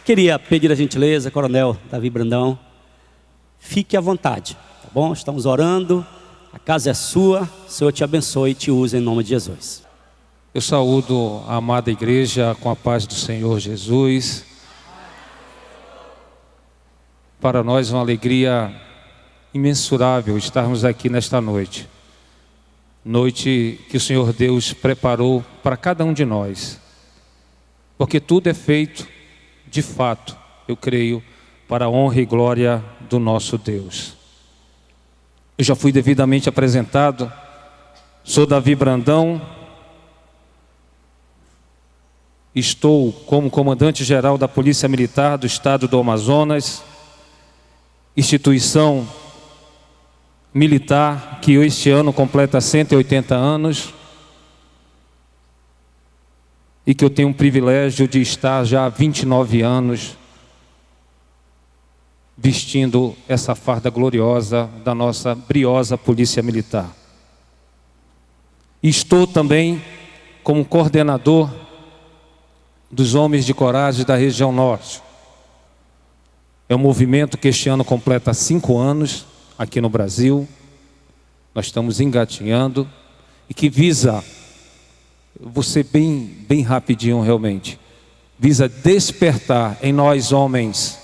Queria pedir a gentileza, Coronel Davi Brandão, fique à vontade, tá bom? Estamos orando, a casa é sua, o Senhor te abençoe e te use em nome de Jesus. Eu saúdo a amada igreja com a paz do Senhor Jesus. Para nós é uma alegria imensurável estarmos aqui nesta noite. Noite que o Senhor Deus preparou para cada um de nós. Porque tudo é feito, de fato, eu creio, para a honra e glória do nosso Deus. Eu já fui devidamente apresentado, sou Davi Brandão, estou como comandante-geral da Polícia Militar do Estado do Amazonas, instituição militar que este ano completa 180 anos e que eu tenho o privilégio de estar já há 29 anos vestindo essa farda gloriosa da nossa briosa Polícia Militar. E estou também como coordenador dos Homens de Coragem da região norte. É um movimento que este ano completa 5 anos aqui no Brasil. Nós estamos engatinhando e que visa, vou ser bem rapidinho realmente, visa despertar em nós homens,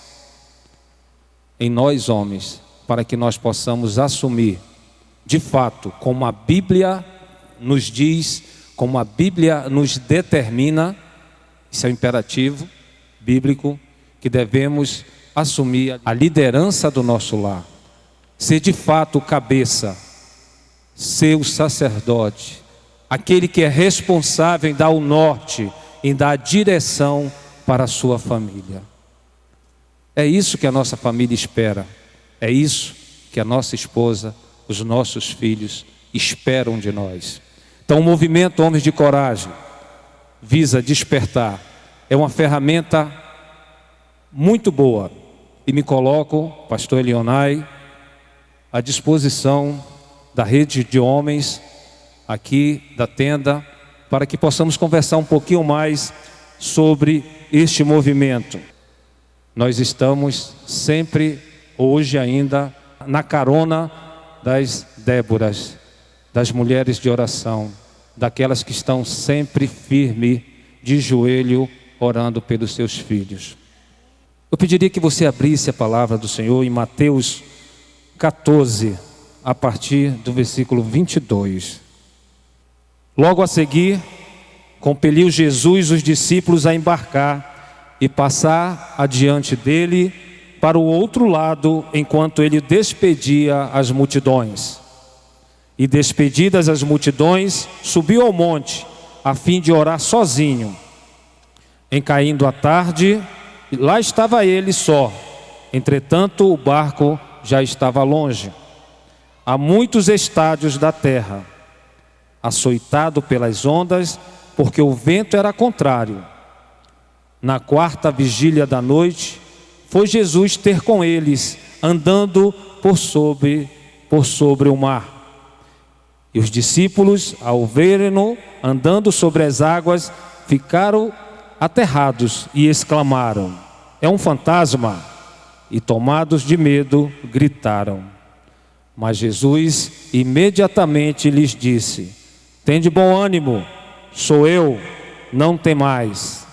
para que nós possamos assumir, de fato, como a Bíblia nos diz, como a Bíblia nos determina, isso é um imperativo bíblico, que devemos assumir a liderança do nosso lar, ser de fato o cabeça, ser o sacerdote, aquele que é responsável em dar o norte, em dar a direção para a sua família. É isso que a nossa família espera, é isso que a nossa esposa, os nossos filhos esperam de nós. Então o movimento Homens de Coragem visa despertar, é uma ferramenta muito boa e me coloco, pastor Elionai, à disposição da rede de homens aqui da tenda, para que possamos conversar um pouquinho mais sobre este movimento. Nós estamos sempre, hoje ainda, na carona das Déboras, das mulheres de oração, daquelas que estão sempre firme, de joelho, orando pelos seus filhos. Eu pediria que você abrisse a palavra do Senhor em Mateus 14, a partir do versículo 22. Logo a seguir, compeliu Jesus os discípulos a embarcar e passar adiante dele para o outro lado, enquanto ele despedia as multidões. E despedidas as multidões, subiu ao monte, a fim de orar sozinho. Em caindo a tarde, lá estava ele só. Entretanto, o barco já estava longe, a muitos estádios da terra, açoitado pelas ondas, porque o vento era contrário. Na 4ª vigília da noite, foi Jesus ter com eles, andando por sobre o mar. E os discípulos, ao verem-no andando sobre as águas, ficaram aterrados e exclamaram: é um fantasma! E tomados de medo, gritaram. Mas Jesus imediatamente lhes disse: tende bom ânimo, sou eu, não temais.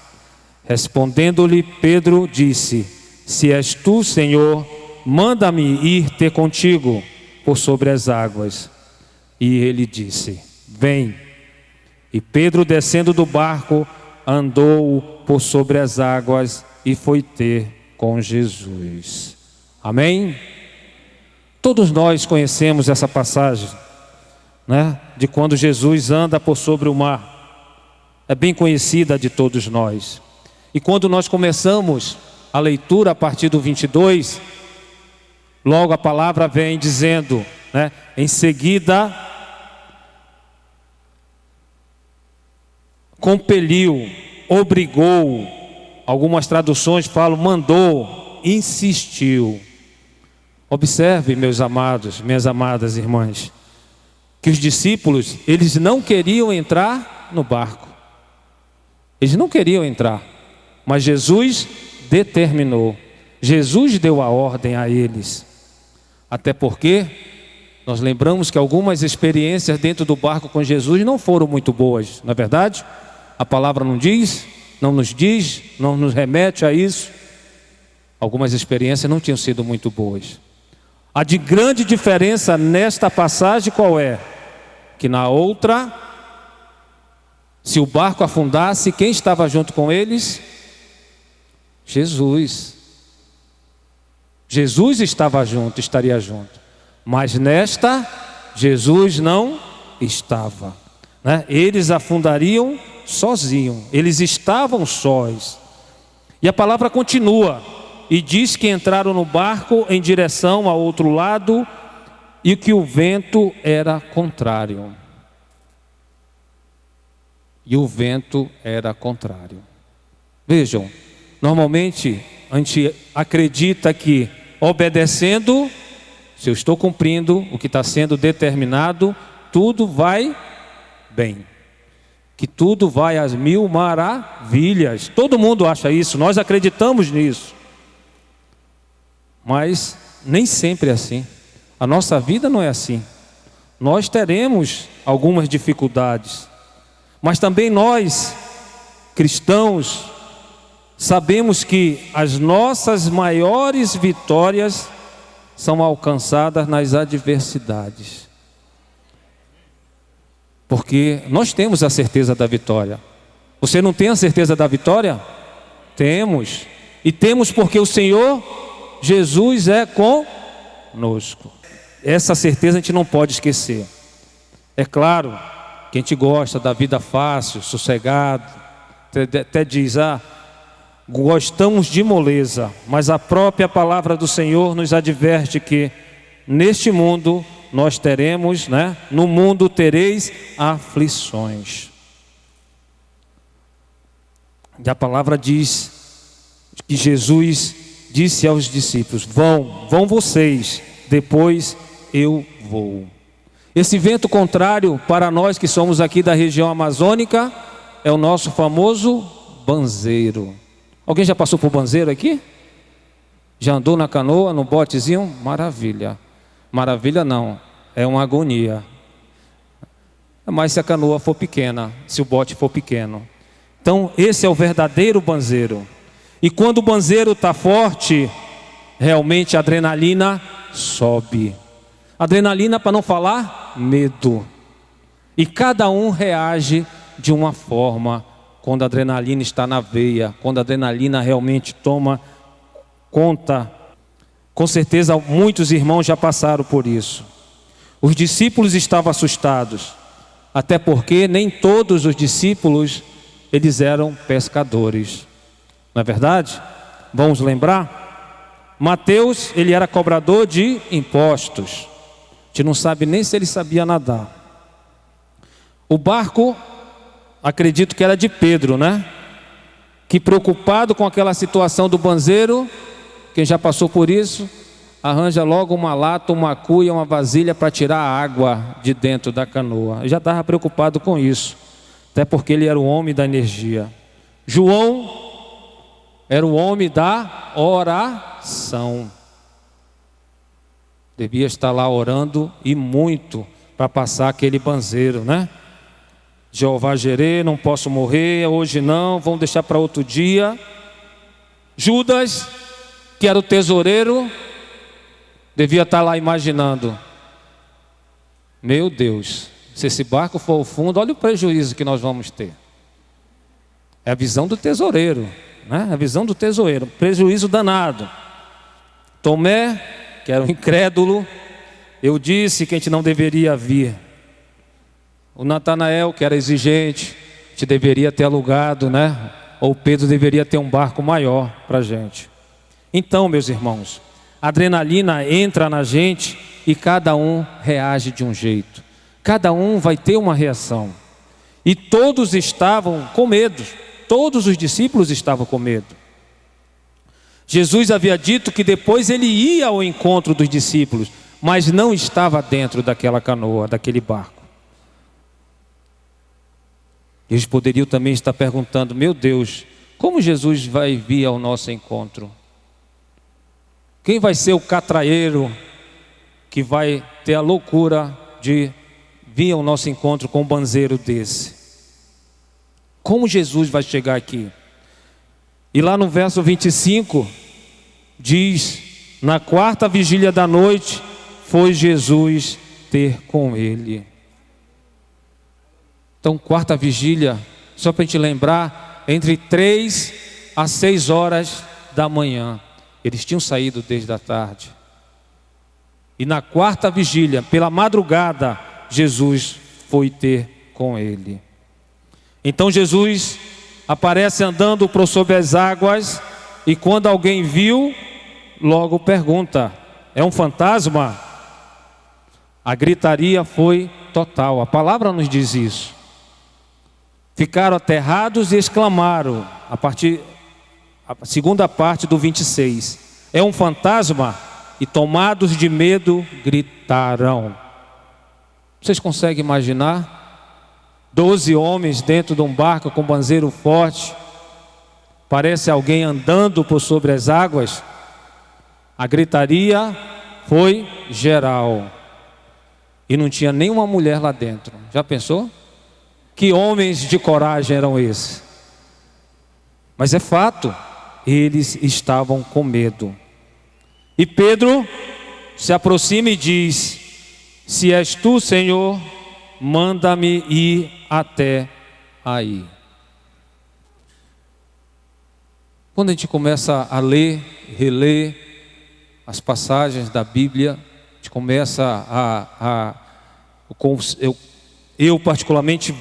Respondendo-lhe Pedro, disse: se és tu, Senhor, manda-me ir ter contigo por sobre as águas. E ele disse: vem. E Pedro, descendo do barco, andou por sobre as águas e foi ter com Jesus. Amém? Todos nós conhecemos essa passagem, né? De quando Jesus anda por sobre o mar. É bem conhecida de todos nós. E quando nós começamos a leitura a partir do 22, logo a palavra vem dizendo, né? Em seguida, compeliu, obrigou, algumas traduções falam mandou, insistiu. Observe, meus amados, minhas amadas irmãs, que os discípulos, eles não queriam entrar no barco. Eles não queriam entrar. Mas Jesus determinou. Jesus deu a ordem a eles. Até porque nós lembramos que algumas experiências dentro do barco com Jesus não foram muito boas, não é verdade? A palavra não diz, não nos remete a isso. Algumas experiências não tinham sido muito boas. A de grande diferença nesta passagem qual é? Que na outra, se o barco afundasse, quem estava junto com eles? Jesus. Jesus estava junto, estaria junto. Mas nesta, Jesus não estava, né? Eles afundariam sozinhos. Eles estavam sós. E a palavra continua. E diz que entraram no barco em direção ao outro lado e que o vento era contrário. E o vento era contrário. Vejam, normalmente a gente acredita que obedecendo, se eu estou cumprindo o que está sendo determinado, tudo vai bem. Que tudo vai às mil maravilhas. Todo mundo acha isso, nós acreditamos nisso. Mas nem sempre é assim. A nossa vida não é assim. Nós teremos algumas dificuldades. Mas também nós, cristãos, sabemos que as nossas maiores vitórias são alcançadas nas adversidades. Porque nós temos a certeza da vitória. Você não tem a certeza da vitória? Temos. E temos porque o Senhor Jesus é conosco. Essa certeza a gente não pode esquecer. É claro que a gente gosta da vida fácil, sossegado. Até diz, gostamos de moleza. Mas a própria palavra do Senhor nos adverte que neste mundo nós teremos, no mundo tereis aflições. E a palavra diz que Jesus disse aos discípulos: vão vocês, depois eu vou. Esse vento contrário para nós que somos aqui da região amazônica é o nosso famoso banzeiro. Alguém já passou por banzeiro aqui? Já andou na canoa, no botezinho? Maravilha. Maravilha não, é uma agonia. Mas se a canoa for pequena, se o bote for pequeno. Então esse é o verdadeiro banzeiro. E quando o banzeiro está forte, realmente a adrenalina sobe. Adrenalina, para não falar, medo. E cada um reage de uma forma quando a adrenalina está na veia, quando a adrenalina realmente toma conta. Com certeza muitos irmãos já passaram por isso. Os discípulos estavam assustados, até porque nem todos os discípulos eles eram pescadores. Não é verdade? Vamos lembrar? Mateus, ele era cobrador de impostos. A gente não sabe nem se ele sabia nadar. O barco, acredito que era de Pedro, que preocupado com aquela situação do banzeiro, quem já passou por isso, arranja logo uma lata, uma cuia, uma vasilha para tirar a água de dentro da canoa. Ele já estava preocupado com isso, até porque ele era o homem da energia. João era o homem da oração. Devia estar lá orando e muito para passar aquele banzeiro, Jeová Jireh, não posso morrer, hoje não, vamos deixar para outro dia. Judas, que era o tesoureiro, devia estar lá imaginando: meu Deus, se esse barco for ao fundo, olha o prejuízo que nós vamos ter. É a visão do tesoureiro, A visão do tesoureiro, prejuízo danado. Tomé, que era um incrédulo, eu disse que a gente não deveria vir. O Natanael, que era exigente, a gente deveria ter alugado, Ou Pedro deveria ter um barco maior para a gente. Então, meus irmãos, a adrenalina entra na gente e cada um reage de um jeito. Cada um vai ter uma reação. E todos estavam com medo. Todos os discípulos estavam com medo. Jesus havia dito que depois ele ia ao encontro dos discípulos, mas não estava dentro daquela canoa, daquele barco. Eles poderiam também estar perguntando: meu Deus, como Jesus vai vir ao nosso encontro? Quem vai ser o catraeiro que vai ter a loucura de vir ao nosso encontro com um banzeiro desse? Como Jesus vai chegar aqui? E lá no verso 25 diz: na quarta vigília da noite foi Jesus ter com ele. Então, quarta vigília, só para a gente lembrar, entre 3 a 6 horas da manhã. Eles tinham saído desde a tarde. E na quarta vigília, pela madrugada, Jesus foi ter com ele. Então Jesus aparece andando por sobre as águas, e quando alguém viu, logo pergunta: é um fantasma? A gritaria foi total. A palavra nos diz isso. Ficaram aterrados e exclamaram, a segunda parte do 26. É um fantasma? E tomados de medo, gritaram. Vocês conseguem imaginar? 12 homens dentro de um barco com banzeiro forte. Parece alguém andando por sobre as águas. A gritaria foi geral. E não tinha nenhuma mulher lá dentro. Já pensou? Que homens de coragem eram esses? Mas é fato, eles estavam com medo. E Pedro se aproxima e diz: se és tu, Senhor, manda-me ir até aí. Quando a gente começa a ler, reler as passagens da Bíblia, a gente começa eu particularmente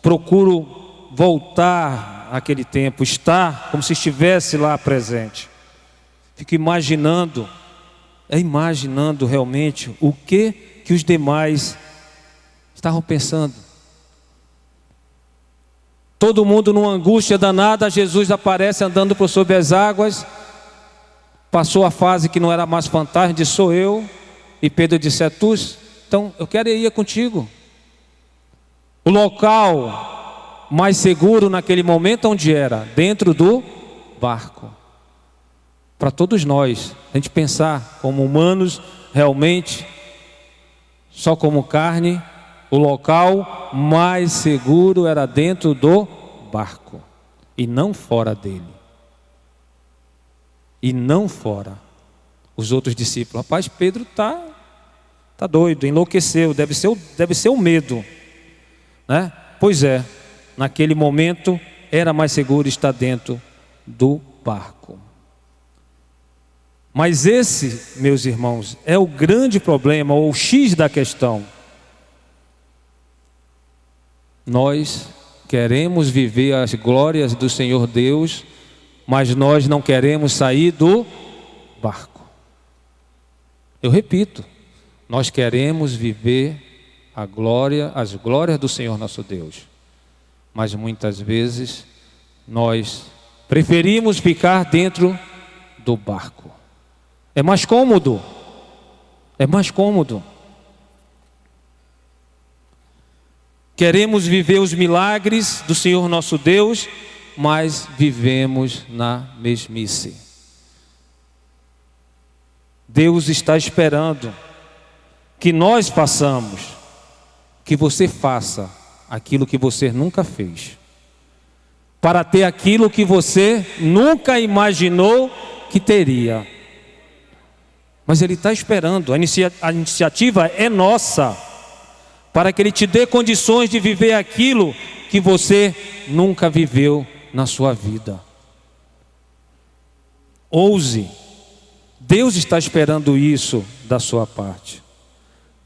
procuro voltar àquele tempo, estar como se estivesse lá presente. Fico imaginando realmente o que os demais estavam pensando. Todo mundo numa angústia danada, Jesus aparece andando por sobre as águas. Passou a fase que não era mais fantasma, disse: sou eu. E Pedro disse: é tu? Então eu quero ir contigo. O local mais seguro naquele momento onde era? Dentro do barco. Para todos nós, a gente pensar como humanos, realmente, só como carne, o local mais seguro era dentro do barco e não fora dele. E não fora. Os outros discípulos: rapaz, Pedro tá doido, enlouqueceu, deve ser o medo, né? Pois é, naquele momento era mais seguro estar dentro do barco. Mas esse, meus irmãos, é o grande problema, ou o X da questão. Nós queremos viver as glórias do Senhor Deus, mas nós não queremos sair do barco. Eu repito, nós queremos viver as glórias do Senhor nosso Deus, mas muitas vezes nós preferimos ficar dentro do barco. É mais cômodo. É mais cômodo. Queremos viver os milagres do Senhor nosso Deus, mas vivemos na mesmice. Deus está esperando que nós façamos, que você faça aquilo que você nunca fez, para ter aquilo que você nunca imaginou que teria. Mas Ele está esperando, a iniciativa é nossa, para que Ele te dê condições de viver aquilo que você nunca viveu na sua vida. Ouse, Deus está esperando isso da sua parte.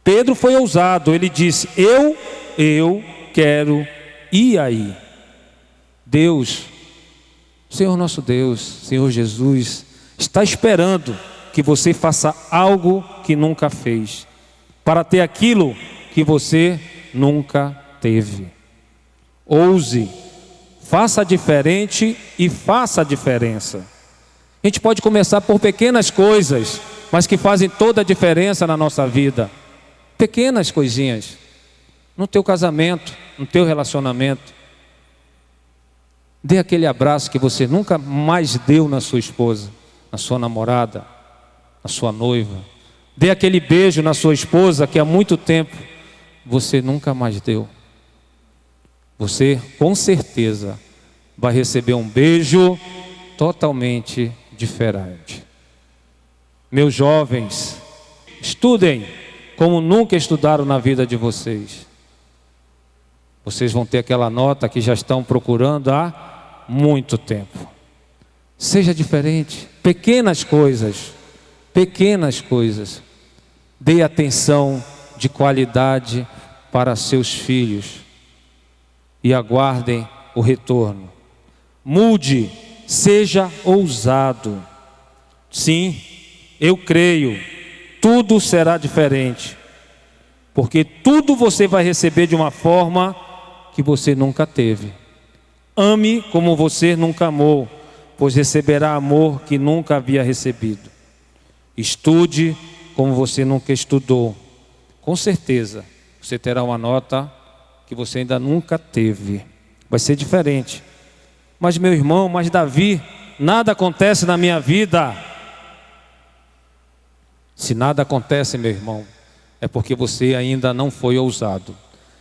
Pedro foi ousado, ele disse: eu quero ir aí. Deus, Senhor nosso Deus, Senhor Jesus, está esperando que você faça algo que nunca fez, para ter aquilo que você nunca teve. Ouse, faça diferente e faça a diferença. A gente pode começar por pequenas coisas, mas que fazem toda a diferença na nossa vida. Pequenas coisinhas, no teu casamento, no teu relacionamento. Dê aquele abraço que você nunca mais deu na sua esposa, na sua namorada, na sua noiva. Dê aquele beijo na sua esposa que há muito tempo você nunca mais deu. Você, com certeza, vai receber um beijo totalmente diferente. Meus jovens, estudem como nunca estudaram na vida de vocês. Vocês vão ter aquela nota que já estão procurando há muito tempo. Seja diferente. Pequenas coisas. Pequenas coisas. Dê atenção de qualidade para seus filhos. E aguardem o retorno. Mude. Seja ousado. Sim, eu creio. Tudo será diferente. Porque tudo você vai receber de uma forma que você nunca teve. Ame como você nunca amou, pois receberá amor que nunca havia recebido. Estude como você nunca estudou. Com certeza, você terá uma nota que você ainda nunca teve. Vai ser diferente. Mas meu irmão, mas Davi, nada acontece na minha vida. Se nada acontece, meu irmão, é porque você ainda não foi ousado.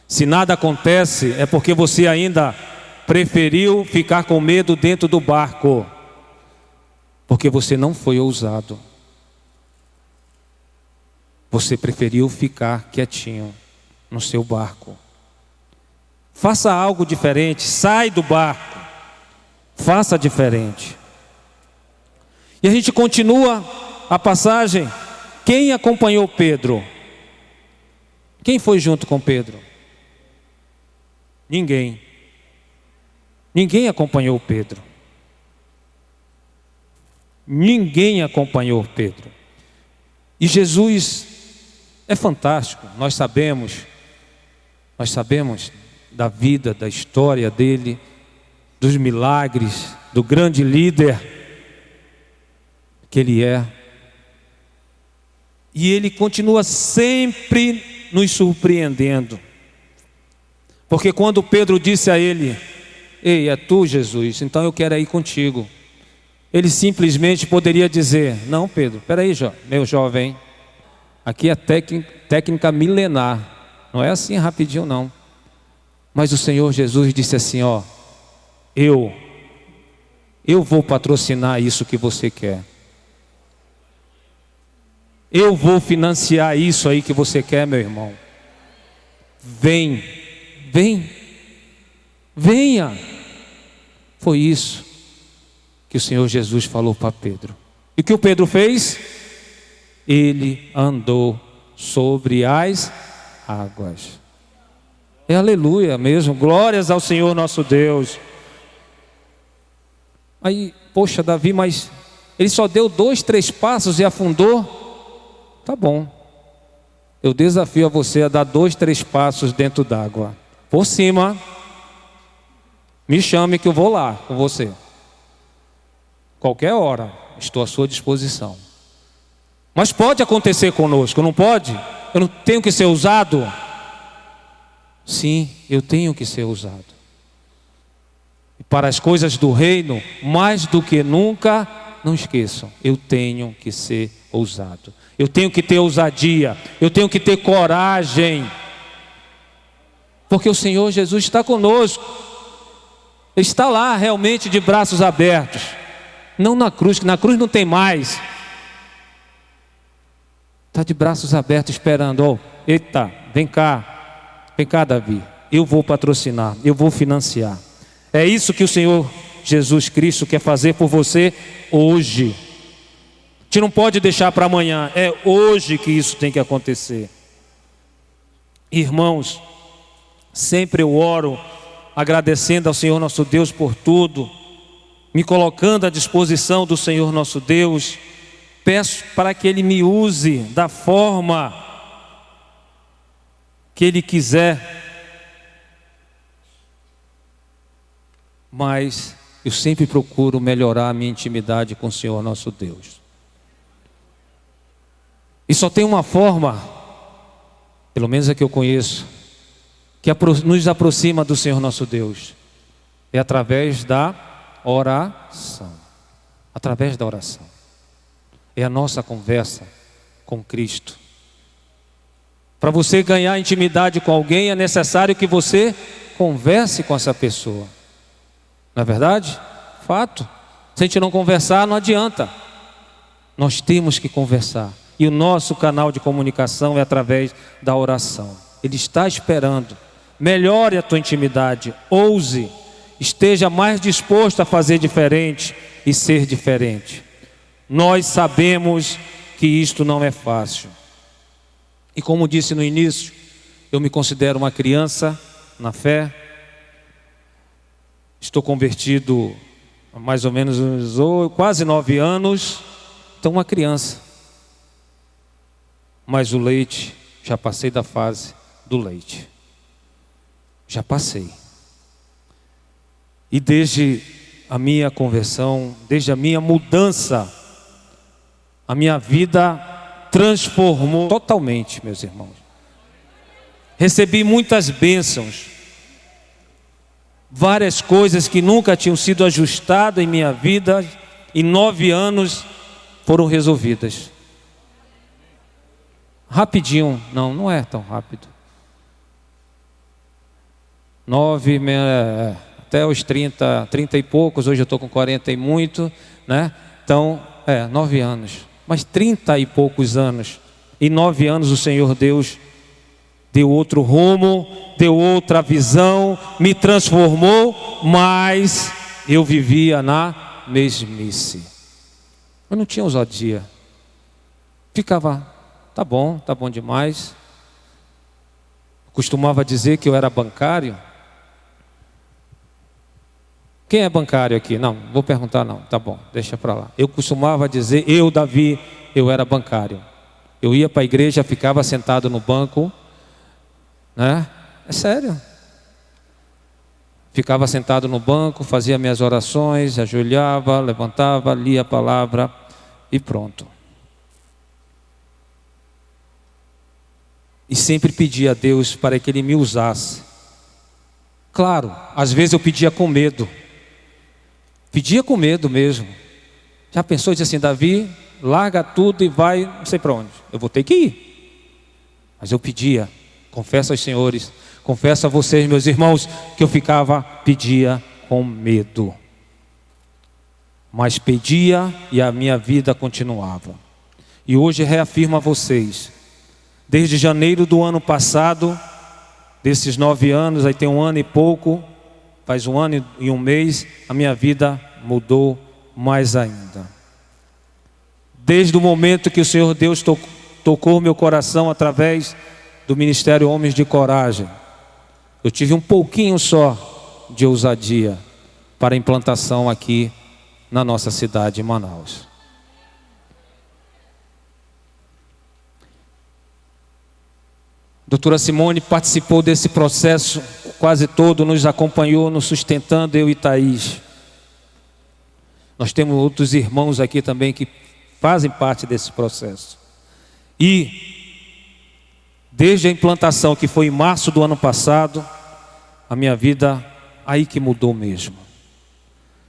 Se nada acontece, é porque você ainda preferiu ficar com medo dentro do barco. Porque você não foi ousado. Você preferiu ficar quietinho no seu barco. Faça algo diferente, sai do barco. Faça diferente. E a gente continua a passagem. Quem acompanhou Pedro? Quem foi junto com Pedro? Ninguém. Ninguém acompanhou Pedro. Ninguém acompanhou Pedro. E Jesus é fantástico. Nós sabemos da vida, da história dele, dos milagres, do grande líder que ele é. E ele continua sempre nos surpreendendo. Porque quando Pedro disse a ele: ei, é tu, Jesus, então eu quero ir contigo. Ele simplesmente poderia dizer: não, Pedro, peraí, meu jovem, aqui é técnica milenar, não é assim rapidinho não. Mas o Senhor Jesus disse assim: ó, eu vou patrocinar isso que você quer. Eu vou financiar isso aí que você quer, meu irmão. Venha. Foi isso que o Senhor Jesus falou para Pedro. E o que o Pedro fez? Ele andou sobre as águas. É aleluia mesmo, glórias ao Senhor nosso Deus. Aí, poxa, Davi, mas ele só deu 2, 3 passos e afundou. Tá bom, eu desafio a você a dar 2, 3 passos dentro d'água, por cima. Me chame que eu vou lá com você. Qualquer hora, estou à sua disposição. Mas pode acontecer conosco, não pode? Eu não tenho que ser ousado? Sim, eu tenho que ser ousado. E para as coisas do reino, mais do que nunca, não esqueçam, eu tenho que ser ousado. Eu tenho que ter ousadia, eu tenho que ter coragem. Porque o Senhor Jesus está conosco. Ele está lá realmente de braços abertos. Não na cruz, que na cruz não tem mais. Está de braços abertos esperando. Oh, eita, vem cá, Davi. Eu vou patrocinar, eu vou financiar. É isso que o Senhor Jesus Cristo quer fazer por você hoje. A gente não pode deixar para amanhã. É hoje que isso tem que acontecer. Irmãos, sempre eu oro agradecendo ao Senhor nosso Deus por tudo, me colocando à disposição do Senhor nosso Deus. Peço para que Ele me use da forma que Ele quiser. Mas eu sempre procuro melhorar a minha intimidade com o Senhor nosso Deus. E só tem uma forma, pelo menos a que eu conheço, que nos aproxima do Senhor nosso Deus. É através da oração. Através da oração. É a nossa conversa com Cristo. Para você ganhar intimidade com alguém, é necessário que você converse com essa pessoa. Não é verdade? Fato. Se a gente não conversar, não adianta. Nós temos que conversar. E o nosso canal de comunicação é através da oração. Ele está esperando. Melhore a tua intimidade. Ouse. Esteja mais disposto a fazer diferente e ser diferente. Nós sabemos que isto não é fácil. E como disse no início, eu me considero uma criança na fé. Estou convertido há mais ou menos quase 9 anos. Então uma criança. Mas o leite, já passei da fase do leite. Já passei. E desde a minha conversão, desde a minha mudança, a minha vida transformou totalmente, meus irmãos. Recebi muitas bênçãos. Várias coisas que nunca tinham sido ajustadas em minha vida, em 9 anos, foram resolvidas. Rapidinho, não é tão rápido. 9, até os 30 e poucos, hoje eu estou com 40 e muito, né? Então, 9 anos. Mas 30 e poucos anos, em 9 anos o Senhor Deus deu outro rumo, deu outra visão, me transformou, mas eu vivia na mesmice. Eu não tinha ousadia. Ficava, tá bom demais. Costumava dizer que eu era bancário. Quem é bancário aqui? Não, vou perguntar não, tá bom, deixa para lá. Eu costumava dizer, Davi, eu era bancário. Eu ia para a igreja, ficava sentado no banco, né? É sério. Ficava sentado no banco, fazia minhas orações, ajoelhava, levantava, lia a palavra e pronto. E sempre pedia a Deus para que Ele me usasse. Claro, às vezes eu pedia com medo. Pedia com medo mesmo. Já pensou e disse assim, Davi, larga tudo e vai não sei para onde. Eu vou ter que ir. Mas eu pedia, confesso aos senhores, confesso a vocês, meus irmãos, que eu pedia com medo. Mas pedia e a minha vida continuava. E hoje reafirmo a vocês, desde janeiro do ano passado, desses 9 anos, aí tem 1 ano e pouco, faz 1 ano e 1 mês, a minha vida mudou mais ainda. Desde o momento que o Senhor Deus tocou meu coração através do Ministério Homens de Coragem, eu tive um pouquinho só de ousadia para a implantação aqui na nossa cidade, em Manaus. Doutora Simone participou desse processo quase todo, nos acompanhou, nos sustentando, eu e Thaís. Nós temos outros irmãos aqui também que fazem parte desse processo. E desde a implantação, que foi em março do ano passado, a minha vida aí que mudou mesmo.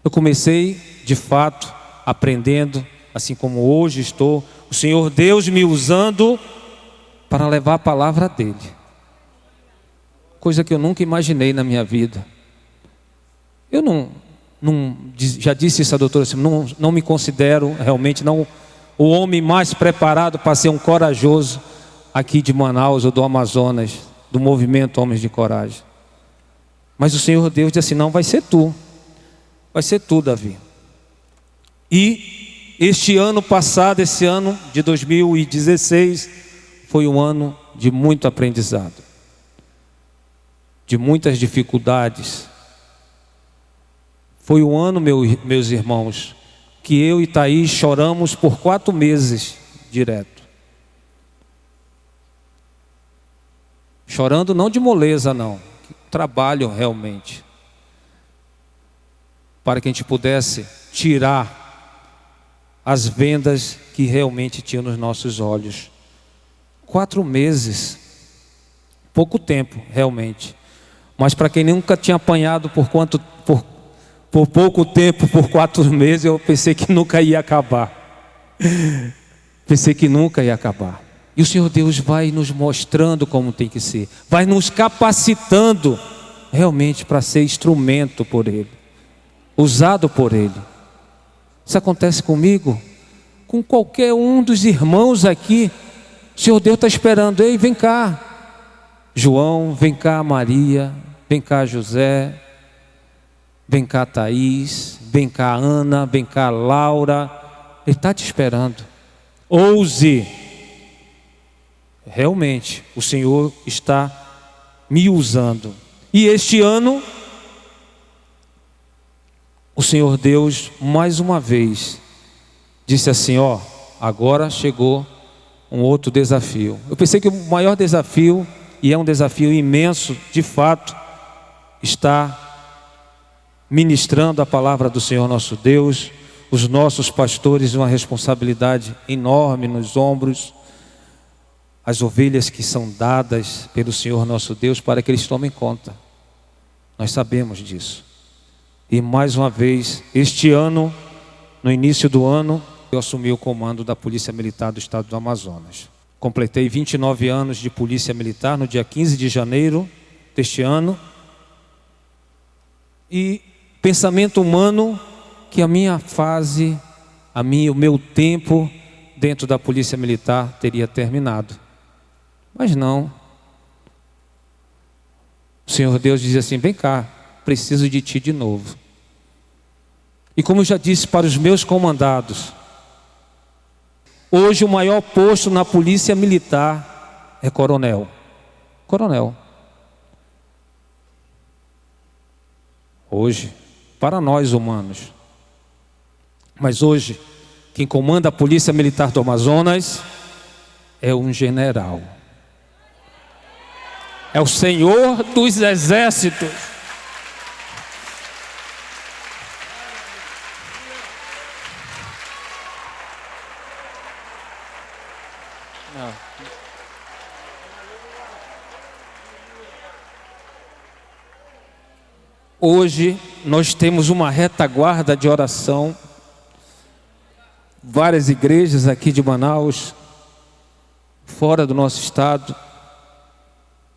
Eu comecei, de fato, aprendendo, assim como hoje estou, o Senhor Deus me usando para levar a palavra dele. Coisa que eu nunca imaginei na minha vida. Eu já disse isso a doutora, não me considero realmente o homem mais preparado para ser um corajoso aqui de Manaus ou do Amazonas, do movimento Homens de Coragem. Mas o Senhor Deus disse assim, não, vai ser tu, Davi. E este ano passado, esse ano de 2016, foi um ano de muito aprendizado, de muitas dificuldades. Foi um ano, meus irmãos, que eu e Thaís choramos por 4 meses direto. Chorando não de moleza, não. Trabalho realmente. Para que a gente pudesse tirar as vendas que realmente tinham nos nossos olhos. 4 meses. Pouco tempo, realmente. Mas para quem nunca tinha apanhado por Por pouco tempo, por 4 meses, eu pensei que nunca ia acabar. Pensei que nunca ia acabar. E o Senhor Deus vai nos mostrando como tem que ser. Vai nos capacitando realmente para ser instrumento por Ele. Usado por Ele. Isso acontece comigo, com qualquer um dos irmãos aqui. O Senhor Deus está esperando. Ei, vem cá João, vem cá Maria, vem cá José, vem cá Thaís, vem cá Ana, vem cá Laura. Ele está te esperando. Ouse. Realmente, o Senhor está me usando. E este ano, o Senhor Deus, mais uma vez, disse assim, ó, agora chegou um outro desafio. Eu pensei que o maior desafio, e é um desafio imenso, de fato, está ministrando a palavra do Senhor nosso Deus, os nossos pastores, uma responsabilidade enorme nos ombros, as ovelhas que são dadas pelo Senhor nosso Deus para que eles tomem conta. Nós sabemos disso. E mais uma vez, este ano, no início do ano, eu assumi o comando da Polícia Militar do Estado do Amazonas. Completei 29 anos de Polícia Militar no dia 15 de janeiro deste ano. E pensamento humano que a minha fase, o meu tempo dentro da Polícia Militar teria terminado. Mas não. O Senhor Deus diz assim, vem cá, preciso de ti de novo. E como eu já disse para os meus comandados, hoje o maior posto na Polícia Militar é coronel. Coronel. Hoje, para nós humanos. Mas hoje, quem comanda a Polícia Militar do Amazonas é um general. É o Senhor dos Exércitos. Hoje nós temos uma retaguarda de oração, várias igrejas aqui de Manaus, fora do nosso estado,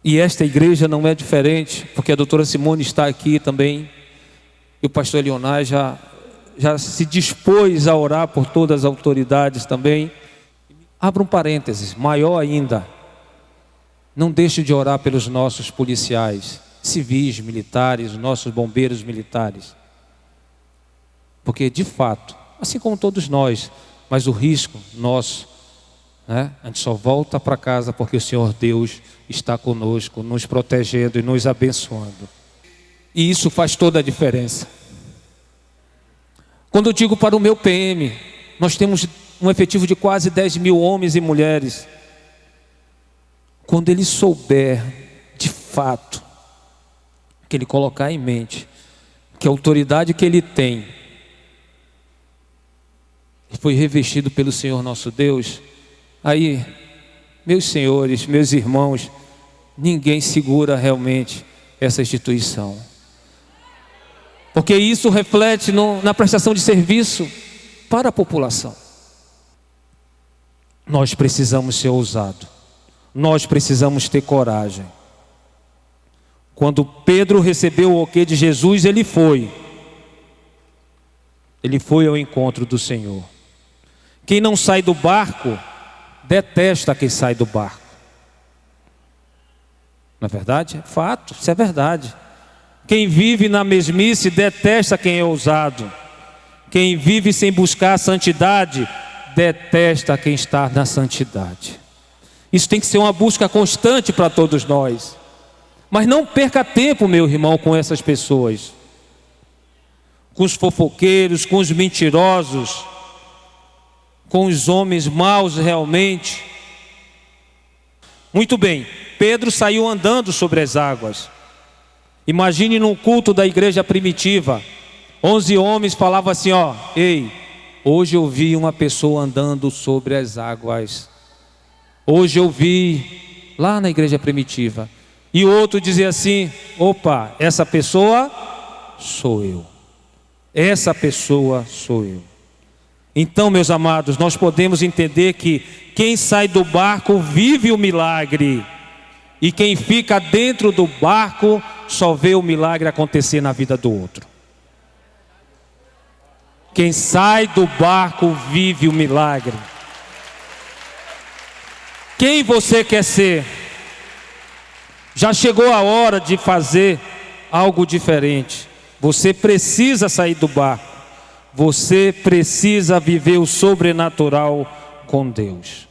e esta igreja não é diferente, porque a doutora Simone está aqui também, e o pastor Leonard já se dispôs a orar por todas as autoridades também. Abra um parênteses, maior ainda, não deixe de orar pelos nossos policiais, civis, militares, nossos bombeiros militares. Porque de fato, assim como todos nós, mas o risco nosso, né? A gente só volta para casa porque o Senhor Deus está conosco, nos protegendo e nos abençoando. E isso faz toda a diferença. Quando eu digo para o meu PM, nós temos um efetivo de quase 10 mil homens e mulheres. Quando ele souber de fato, que ele colocar em mente que a autoridade que ele tem foi revestido pelo Senhor nosso Deus, aí, meus senhores, meus irmãos, ninguém segura realmente essa instituição, porque isso reflete na prestação de serviço para a população. Nós precisamos ser ousados, nós precisamos ter coragem. Quando Pedro recebeu o ok de Jesus, ele foi ao encontro do Senhor. Quem não sai do barco, detesta quem sai do barco. Não é verdade? É fato, isso é verdade. Quem vive na mesmice, detesta quem é ousado. Quem vive sem buscar a santidade, detesta quem está na santidade. Isso tem que ser uma busca constante para todos nós. Mas não perca tempo, meu irmão, com essas pessoas, com os fofoqueiros, com os mentirosos, com os homens maus realmente. Muito bem, Pedro saiu andando sobre as águas. Imagine num culto da igreja primitiva, 11 homens falavam assim, ó, ei, hoje eu vi uma pessoa andando sobre as águas. Hoje eu vi lá na igreja primitiva. E o outro dizia assim, opa, essa pessoa sou eu. Essa pessoa sou eu. Então, meus amados, nós podemos entender que quem sai do barco vive o milagre, e quem fica dentro do barco só vê o milagre acontecer na vida do outro. Quem sai do barco vive o milagre. Quem você quer ser? Já chegou a hora de fazer algo diferente. Você precisa sair do barco. Você precisa viver o sobrenatural com Deus.